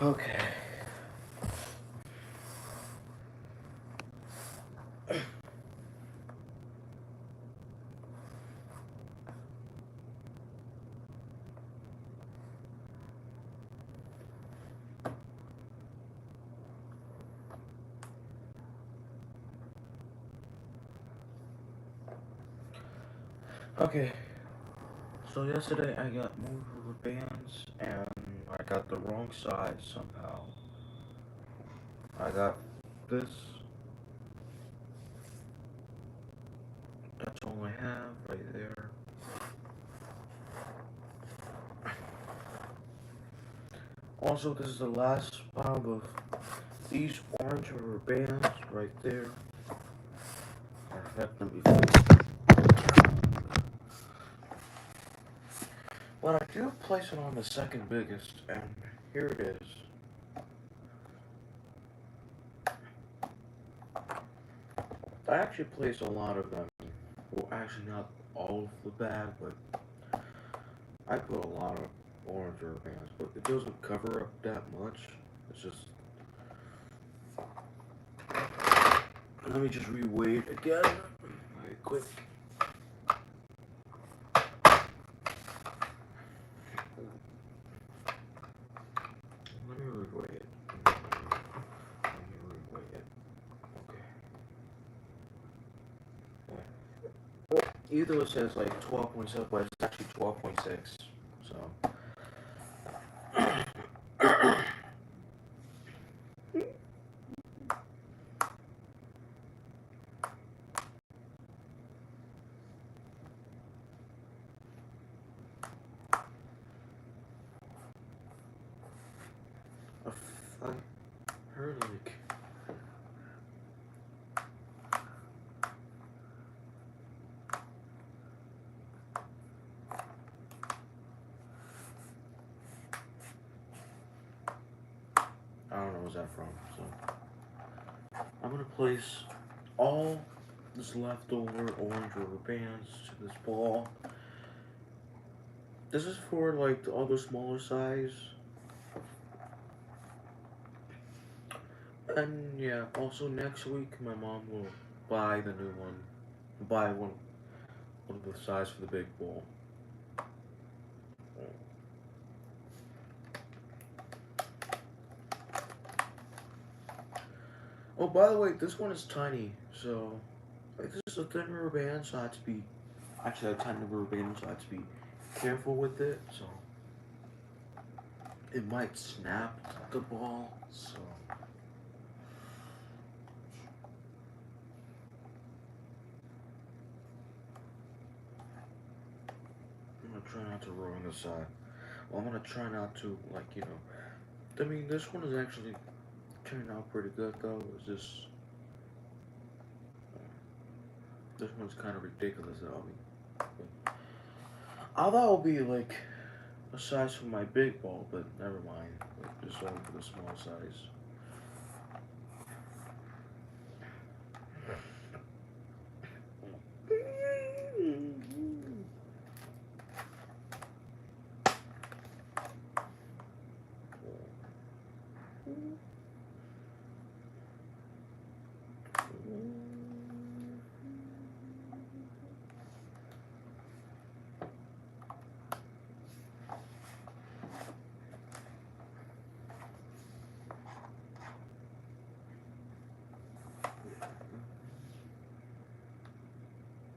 Okay. Okay. So yesterday I got moved with bands and I got the wrong size somehow. I got this. That's all I have right there. Also, this is the last pound of these orange rubber bands right there. I've had them before. But I do place it on the second biggest, and here it is. I actually placed a lot of them. Well, actually not all of the bag, but I put a lot of orange rubber bands. But it doesn't cover up that much. It's just. Let me just reweigh it again. Very quick. Let me reweigh it. Okay. Either it says like 12.7, but it's actually 12.6. So. I heard like. I don't know where's that from. So I'm gonna place all this leftover orange rubber bands to this ball. This is for like the other smaller size. And yeah, also next week my mom will buy the new one. Buy one of the size for the big ball. Oh, by the way, this one is tiny, so like this is a thin rubber band, so I have to be actually a tiny rubber band, so I have to be careful with it. So it might snap the ball. So I'm gonna try not to ruin the side. Well, I'm gonna try not to I mean, this one is actually turned out pretty good though. It's just this one's kind of ridiculous though. I thought it would be like a size for my big ball, but never mind. Like, just only for the small size.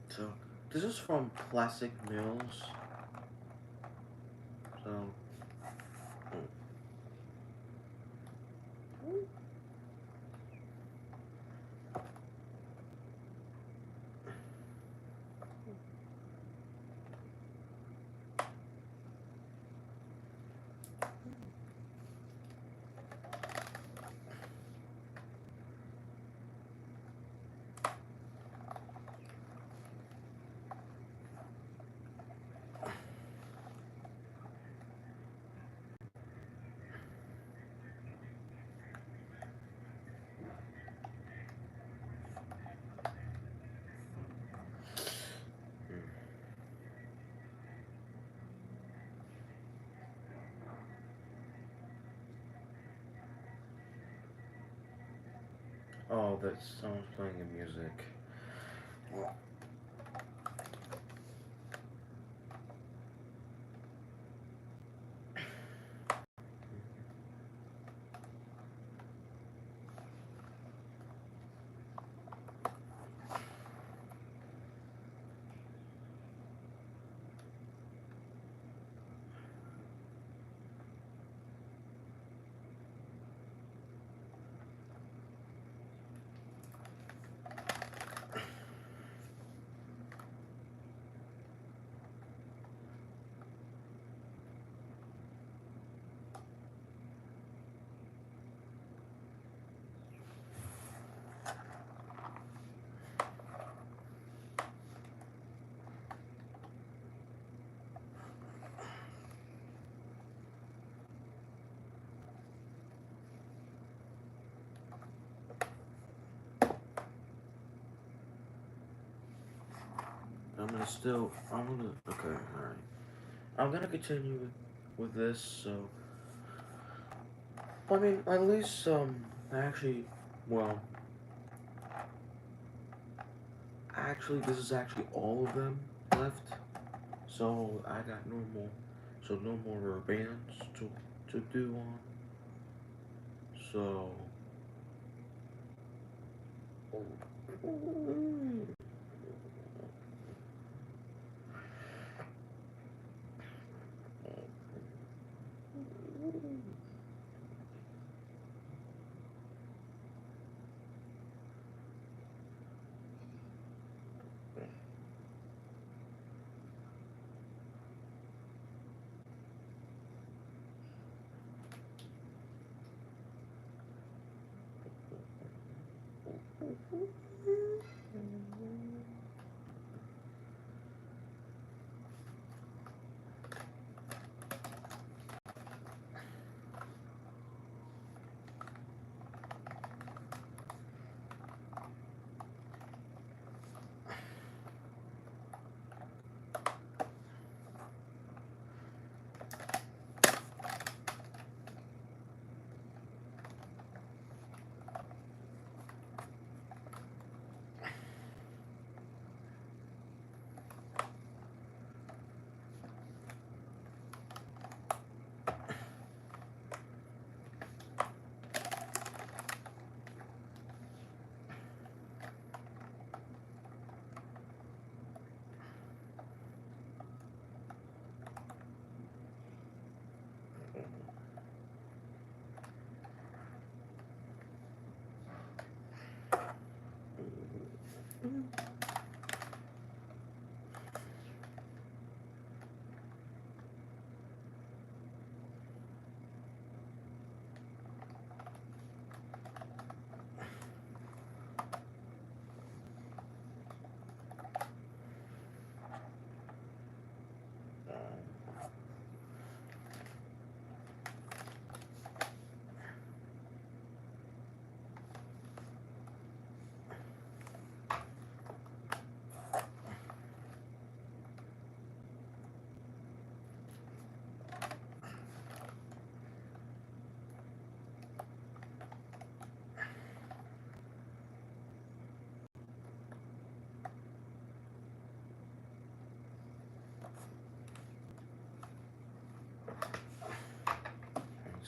So this is from Classic Mills. So Oh, that someone's playing the music. Okay, alright. I'm gonna continue with this, so. I mean, at least, actually, well, actually, this is actually all of them left. So, I got no more, so no more bands to do on. So.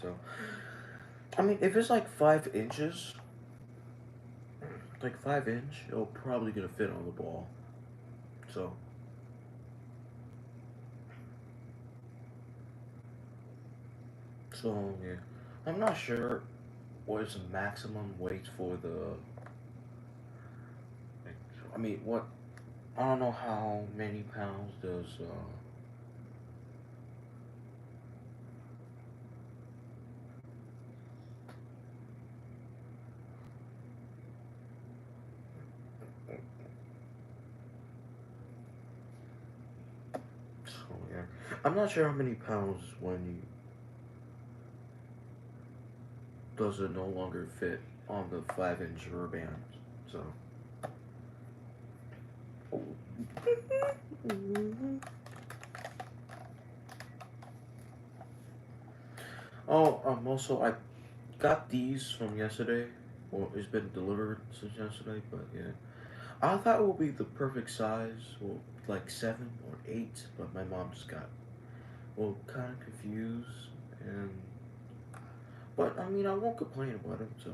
So, I mean, if it's like 5 inches, like 5 inch, it'll probably gonna fit on the ball. So, yeah, I'm not sure what is the maximum weight for the. I mean, what? I don't know how many pounds does. So yeah, I'm not sure how many pounds when you does it no longer fit on the 5 inch rubber band. So. Oh, also I got these from yesterday. Well, it's been delivered since yesterday, but yeah. I thought it would be the perfect size, well, like 7 or 8, but my mom just got, well, kind of confused, and, but I mean, I won't complain about it, so.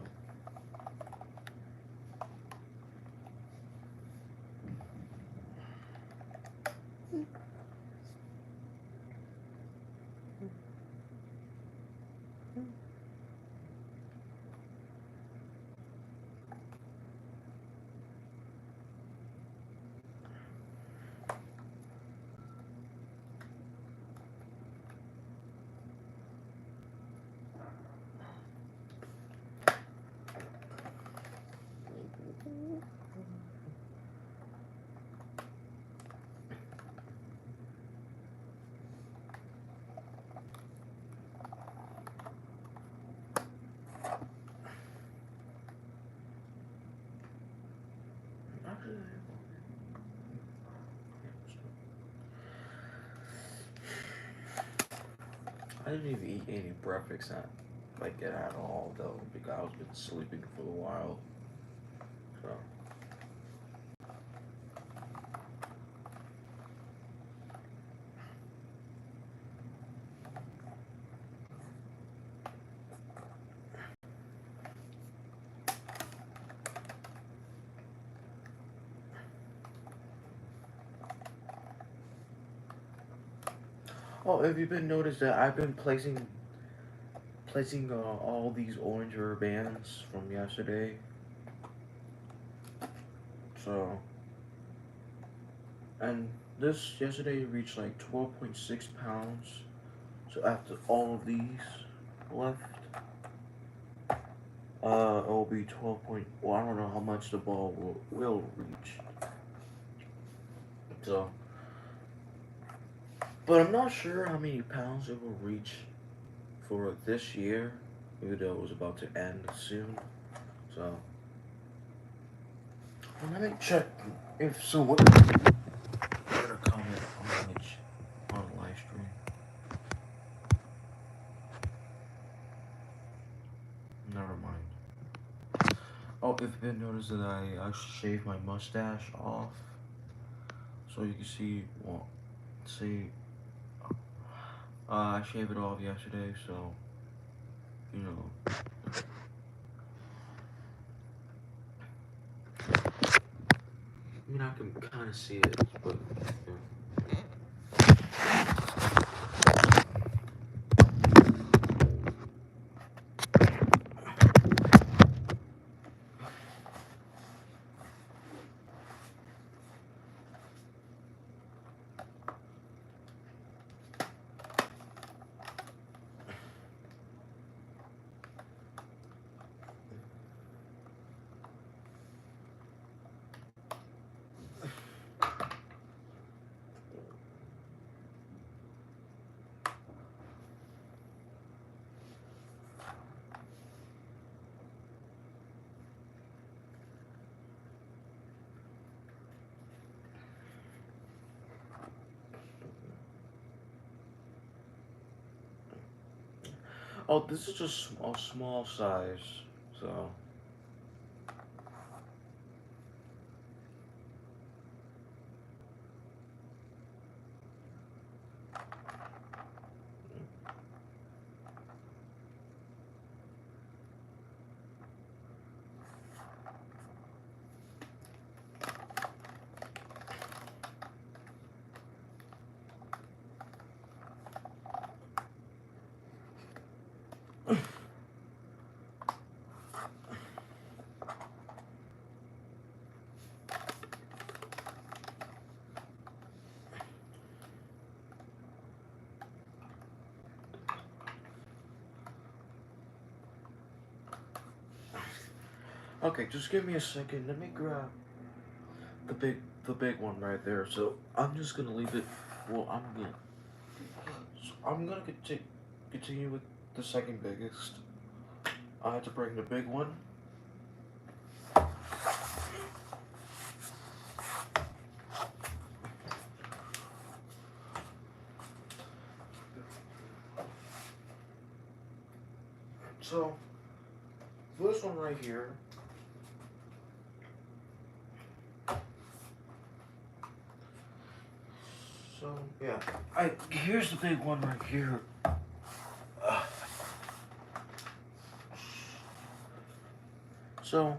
I didn't even eat any breakfast at all though because I was been sleeping for a while. So oh, have you been noticed that I've been placing all these orange rubber bands from yesterday? So and this yesterday reached like 12.6 pounds. So after all of these left, it will be 12 point. Well, I don't know how much the ball will reach. So, but I'm not sure how many pounds it will reach for this year, even though it was about to end soon. So, well, let me check if someone gonna comment on the live stream. Never mind. Oh, if you didn't notice that I shaved my mustache off, so you can see. Well, see, I shaved it off yesterday, so you know. I mean, I can kind of see it, but yeah. Oh, this is just a small size, so. Okay, just give me a second. Let me grab the big one right there. So I'm just gonna leave it. Well, I'm gonna continue with the second biggest. I had to bring the big one. So this one right here yeah, here's the big one right here. Uh, so,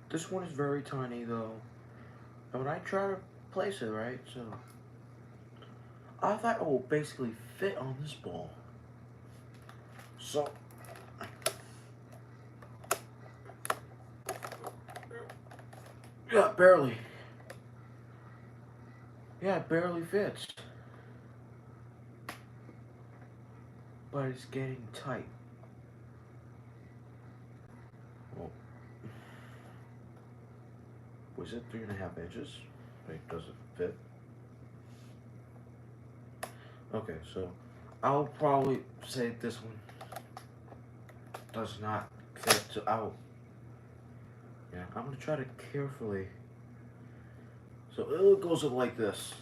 this one is very tiny though. And when I try to place it, right, so I thought it will basically fit on this ball. So, yeah, barely. Yeah, it barely fits. But it's getting tight. Well, was it 3.5 inches? Wait, does it fit? Okay, so I'll probably say this one does not fit. So I'm gonna try to carefully. So it goes up like this.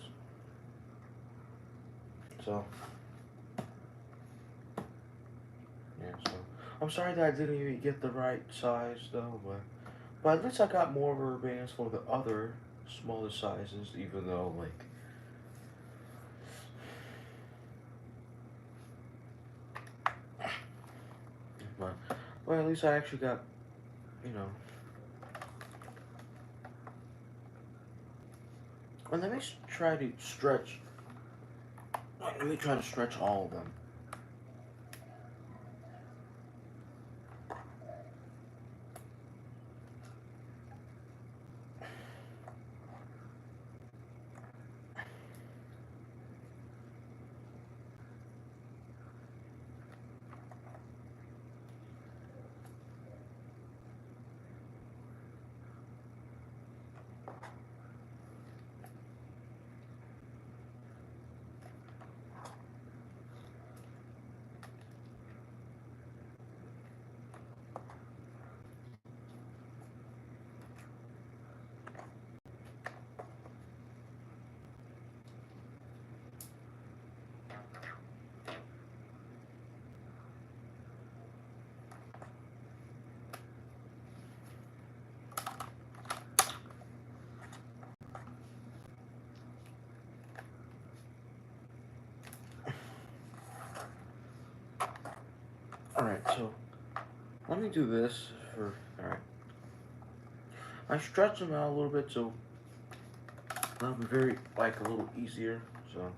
So yeah, so I'm sorry that I didn't even get the right size though, but at least I got more rubber bands for the other smaller sizes, even though like. But well, at least I actually got, you know. Well, let me try to stretch. Let me try to stretch all of them. Alright, so let me do this for. Alright. I stretch them out a little bit so that'll be very, like, a little easier. So.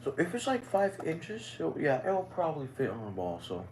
So if it's like 5 inches, it'll probably fit on the ball. So.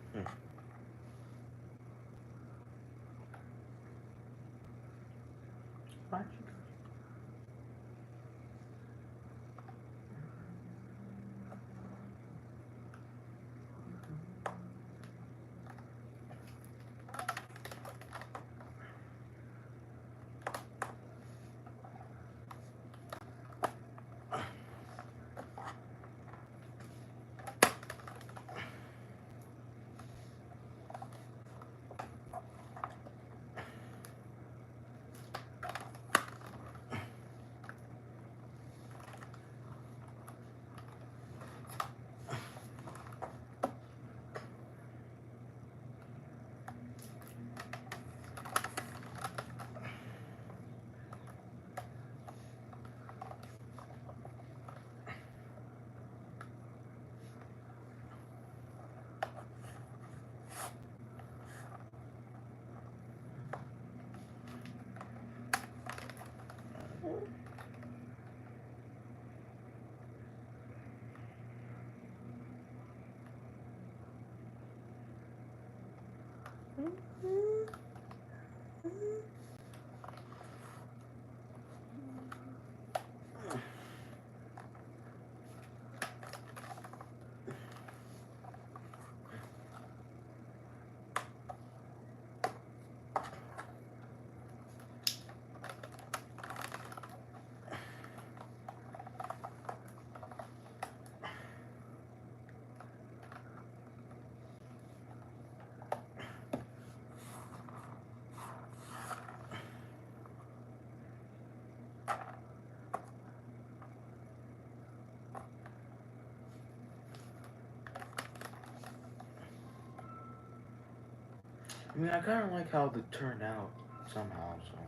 I mean, I kind of like how they turned out somehow. So.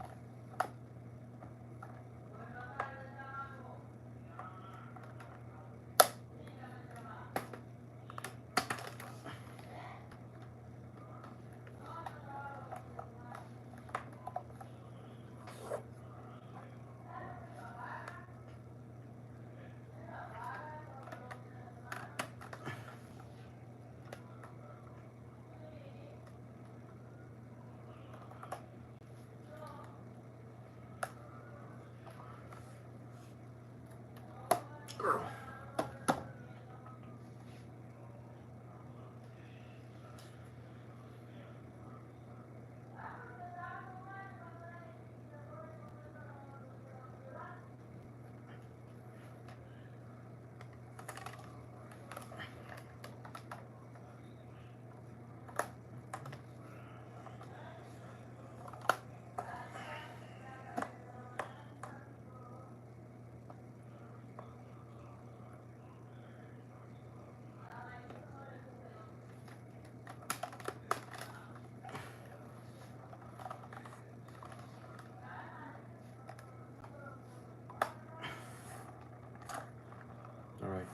Alright.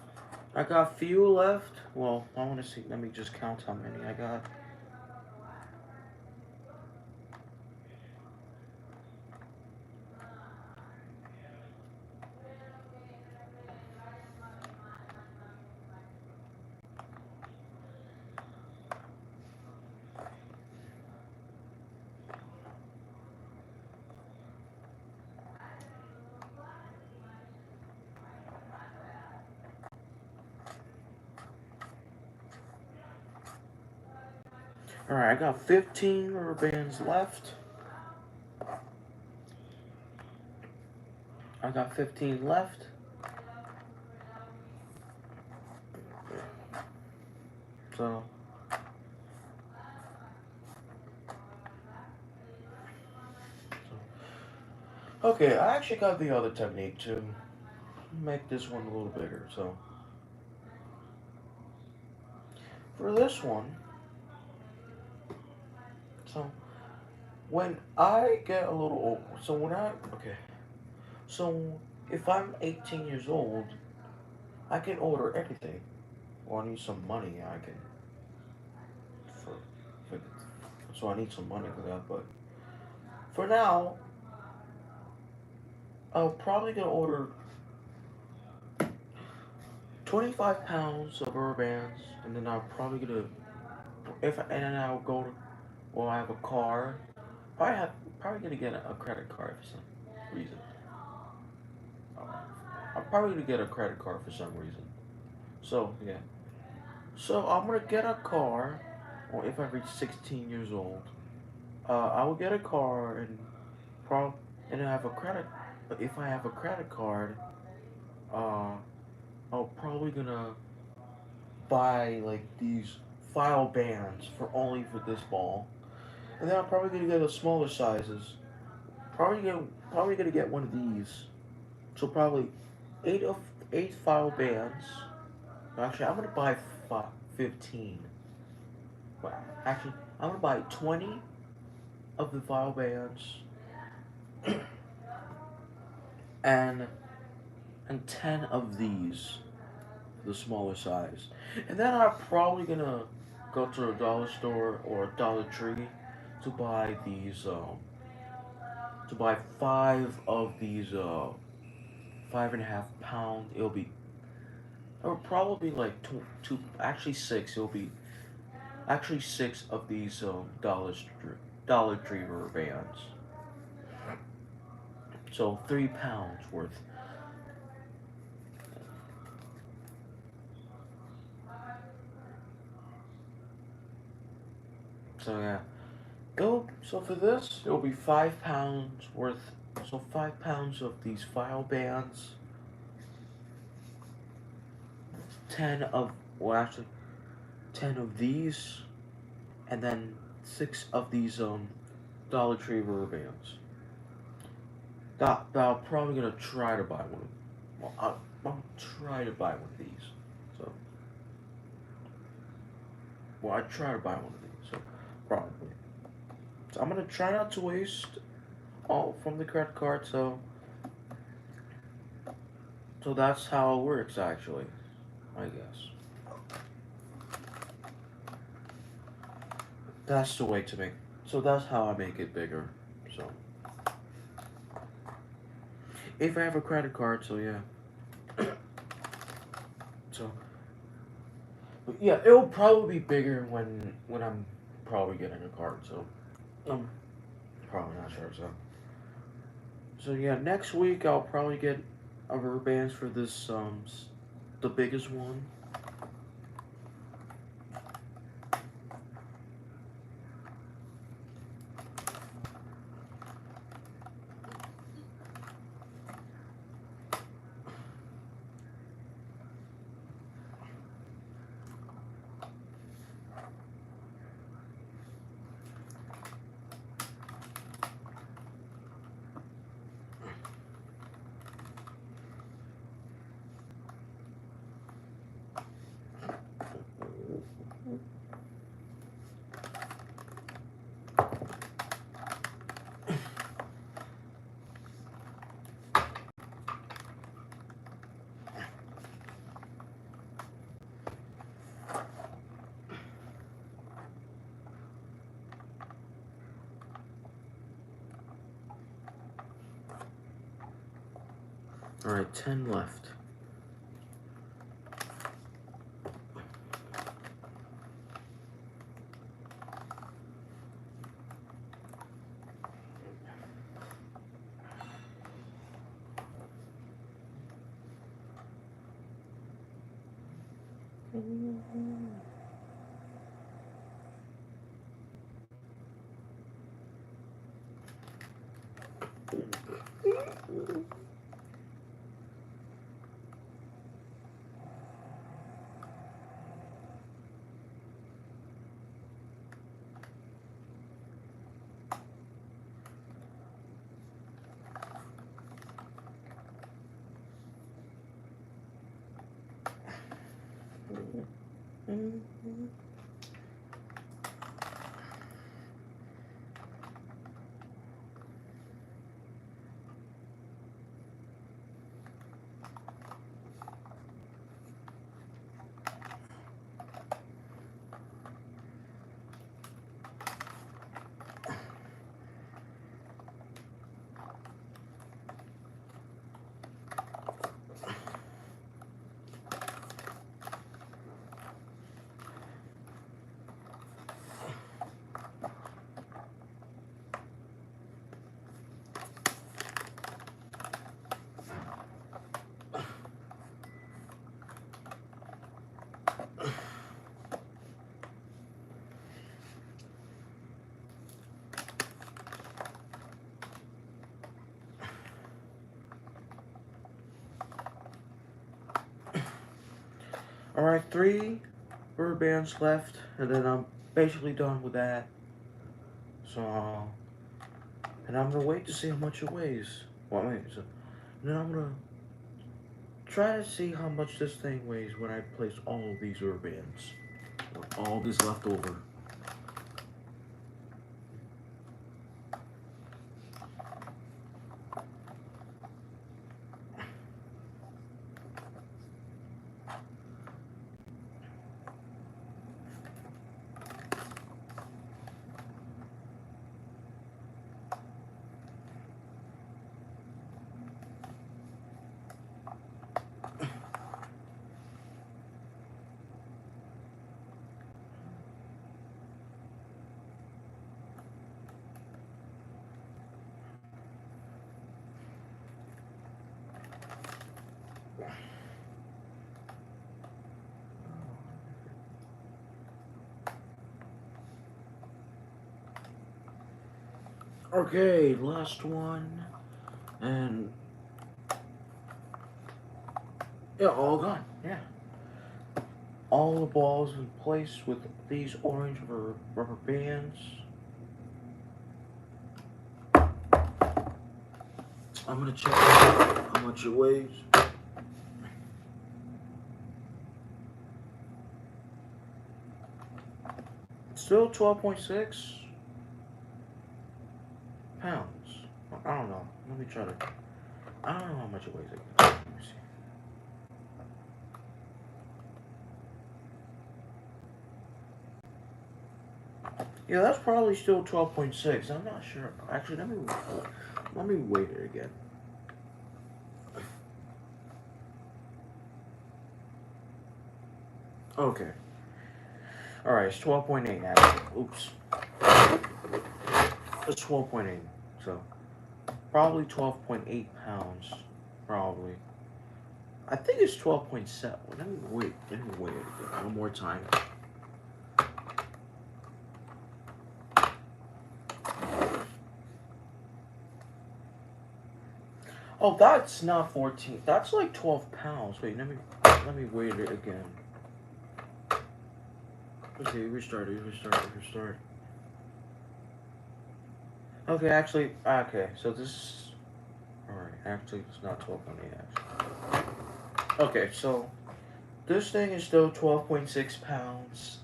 I got few left. Well, I want to see. Let me just count how many I got. Alright, I got 15 rubber bands left. I got 15 left. So. Okay, I actually got the other technique to make this one a little bigger. So. For this one. So. When I get a little old. So when I. Okay. So if I'm 18 years old, I can order anything. Well, I need some money. I can. For, for, so I need some money for that. But for now, I'll probably gonna order 25 pounds of rubber bands, and then I'll probably gonna and then I'll go to. Well, I have a car. Probably gonna get a credit card for some reason. Uh, I'm probably gonna get a credit card for some reason. So yeah. So I'm gonna get a car. Or if I reach 16 years old, I will get a car and prob and I have a credit. If I have a credit card, uh, I'm probably gonna buy like these file bands for only for this ball, and then I'm probably gonna get the smaller sizes. Probably gonna get one of these. So probably eight of eight file bands. Actually, I'm gonna buy 15. But actually, I'm gonna buy 20 of the file bands and 10 of these, the smaller size. And then I'm probably gonna go to a dollar store or a Dollar Tree to buy these to buy five of these 5.5 pound. It'll probably like two actually six. It'll be actually six of these Dollar Tree rubber bands. So 3 pounds worth. So yeah. So for this, it'll be 5 pounds worth. So 5 pounds of these file bands. 10 of, well actually, 10 of these, and then 6 of these Dollar Tree rubber bands. That I'm probably gonna try to buy one. Well, I'll try to buy one of these. So, well, I try to buy one of these. So, probably. So I'm gonna try not to waste all from the credit card. So that's how it works, actually. I guess that's the way to make. So that's how I make it bigger. So if I have a credit card, so yeah. So but yeah, it'll probably be bigger when I'm probably getting a card. So I'm probably not sure. So yeah, next week I'll probably get a rubber bands for this the biggest one. All right, 10 left. All right, 3 rubber bands left, and then I'm basically done with that. So, and I'm gonna wait to see how much it weighs. Well, wait, so then I'm gonna try to see how much this thing weighs when I place all of these rubber bands. With all this left over. Okay, last one. And yeah, all gone. Yeah. All the balls in place with these orange rubber bands. I'm gonna check how much it weighs. Still 12.6. trying to. I don't know how much it weighs. Let me see. Yeah, that's probably still 12.6. I'm not sure. Actually, let me weight it again. Okay. All right, it's 12.8 actually. Oops. It's 12.8. So probably 12.8 pounds. Probably. I think it's 12.7. Let me wait. Let me wait it again. One more time. Oh, that's not 14. That's like 12 pounds. Wait, let me weigh it again. Let's see, restart. Okay, actually, okay, so this, alright, actually, it's not 12.8, actually. Okay, so, this thing is still 12.6 pounds.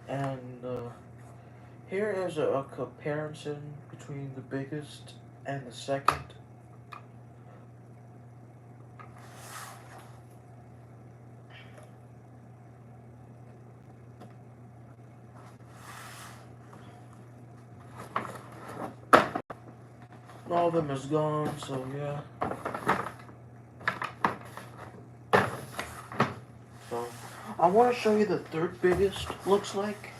And, here is a comparison between the biggest and the second. All of them is gone, so yeah. So, I want to show you the third biggest looks like.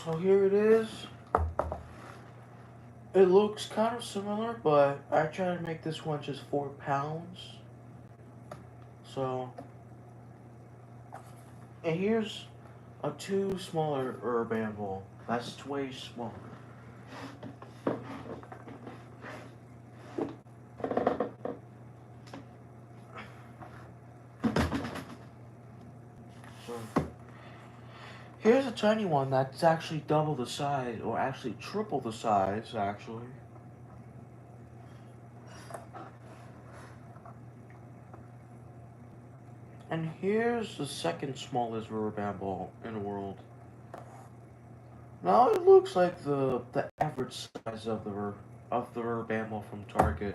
So here it is. It looks kind of similar, but I tried to make this one just 4 pounds. So, and here's a 2 smaller urban ball. That's way smaller. So, here's a tiny one that's actually double the size, or actually triple the size, actually. And here's the second smallest rubber band ball in the world. Now it looks like the average size of the rubber band ball from Target.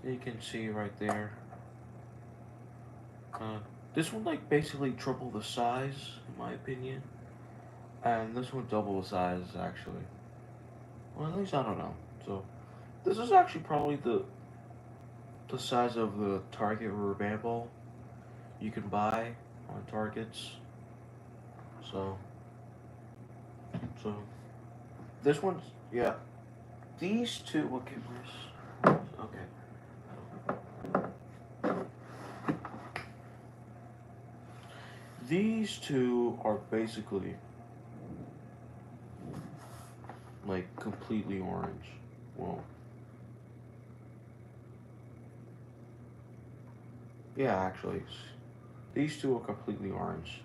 You can see right there. This one like basically triple the size, in my opinion, and this one double the size actually. Well, at least I don't know. So this is actually probably the size of the Target rubber band ball you can buy on Targets. So this one's, yeah. These two, okay, okay. These two are basically like completely orange. Well, yeah, actually, these two are completely orange.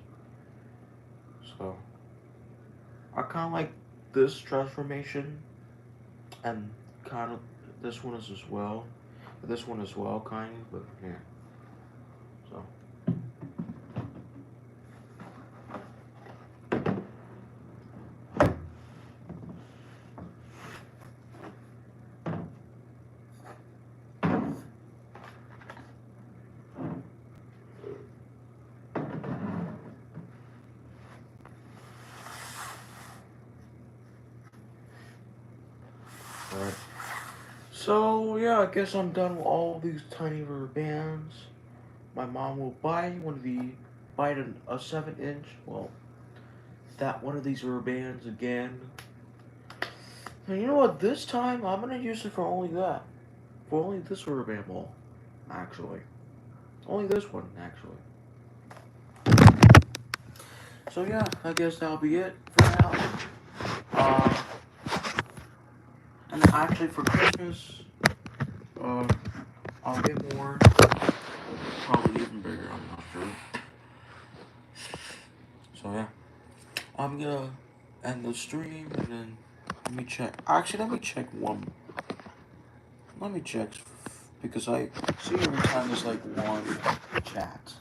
So I kind of like this transformation, and kind of this one is as well. This one as well, kind of, but yeah. So. Alright. So, yeah, I guess I'm done with all these tiny rubber bands. My mom will buy a 7-inch, well, that one of these rubber bands again. And you know what, this time I'm gonna use it for only that. For only this rubber band ball, actually. Only this one, actually. So yeah, I guess that'll be it for now. And actually for Christmas, I'll get more. Probably even bigger, I'm not sure. So yeah. I'm gonna end the stream and then let me check. Actually, let me check one. Let me check because I see every time there's like one chat.